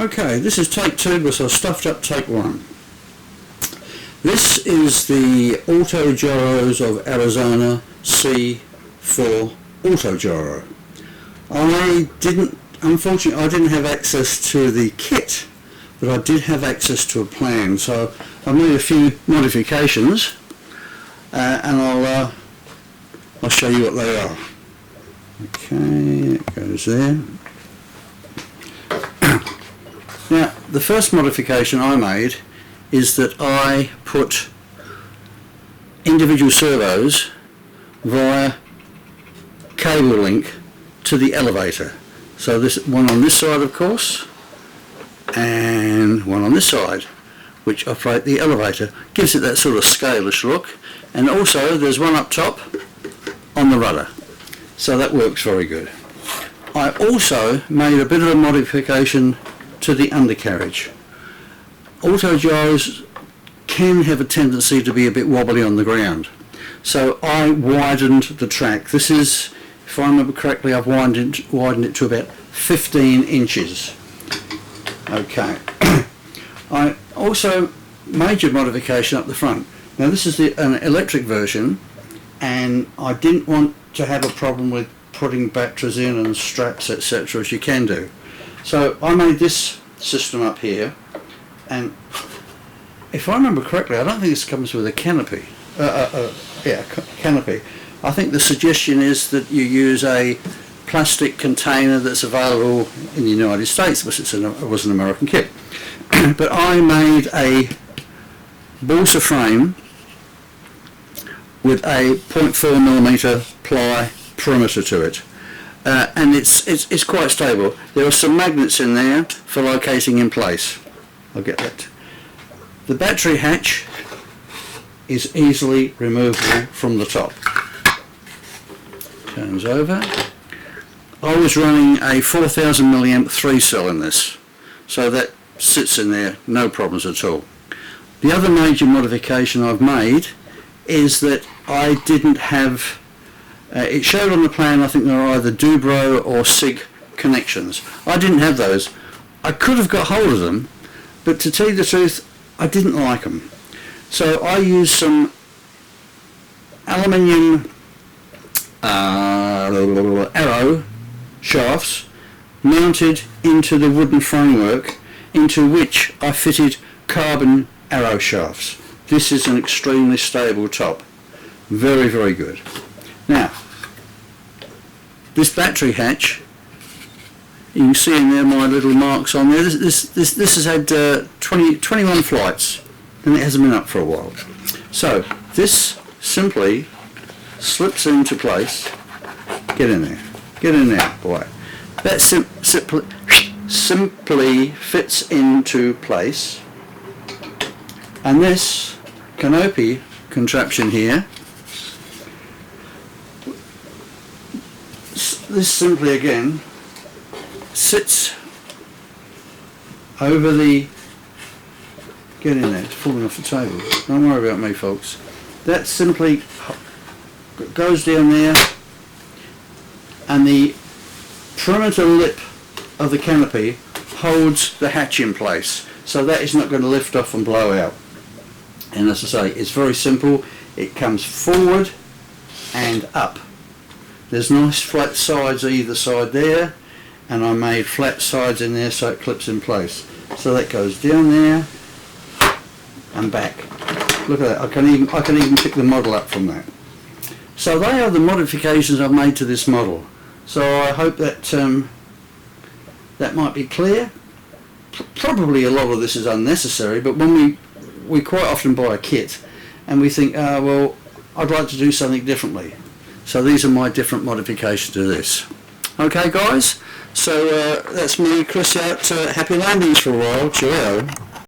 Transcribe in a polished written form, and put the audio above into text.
Okay, this is take 2 because I stuffed up take 1. This is the Autogyros of Arizona C-4 Autogyro. Unfortunately I didn't have access to the kit, but I did have access to a plan, so I made a few modifications and I'll show you what they are. Okay, it goes there. Now, the first modification I made is that I put individual servos via cable link to the elevator. So this one on this side, of course, and one on this side, which operate the elevator. Gives it that sort of scalish look. And also there's one up top on the rudder. So that works very good. I also made a bit of a modification to the undercarriage. Autogyros can have a tendency to be a bit wobbly on the ground. So I widened the track. This is, if I remember correctly, I've widened it to about 15 inches. Okay. I also made a modification up the front. Now this is an electric version, and I didn't want to have a problem with putting batteries in and straps, etc., as you can do. So I made this system up here, and if I remember correctly, I don't think this comes with a canopy. Canopy. I think the suggestion is that you use a plastic container that's available in the United States, because it was an American kit. But I made a balsa frame with a 0.4mm ply perimeter to it. And it's quite stable. There are some magnets in there for locating in place. I'll get that. The battery hatch is easily removable from the top. Turns over. I was running a 4000 milliamp 3-cell in this, so that sits in there, no problems at all. The other major modification I've made is that I didn't have it showed on the plan, I think there are either Dubro or SIG connections. I didn't have those. I could have got hold of them, but to tell you the truth, I didn't like them. So I used some aluminium arrow shafts mounted into the wooden framework, into which I fitted carbon arrow shafts. This is an extremely stable top. Very, very good. Now, this battery hatch, you can see in there my little marks on there. This has had 21 flights, and it hasn't been up for a while. So this simply slips into place. Get in there, boy. That simply fits into place, and this canopy contraption here, this simply again sits over the, get in there, it's falling off the table, don't worry about me folks, that simply goes down there, and the perimeter lip of the canopy holds the hatch in place, so that is not going to lift off and blow out. And as I say, it's very simple. It comes forward and up. There's nice flat sides either side there, and I made flat sides in there so it clips in place. So that goes down there and back. Look at that. I can even pick the model up from that. So they are the modifications I've made to this model. So I hope that that might be clear. Probably a lot of this is unnecessary, but when we quite often buy a kit and we think, well, I'd like to do something differently. So these are my different modifications to this. Okay guys, so that's me, Chris, out. Happy landings for a while. Cheerio.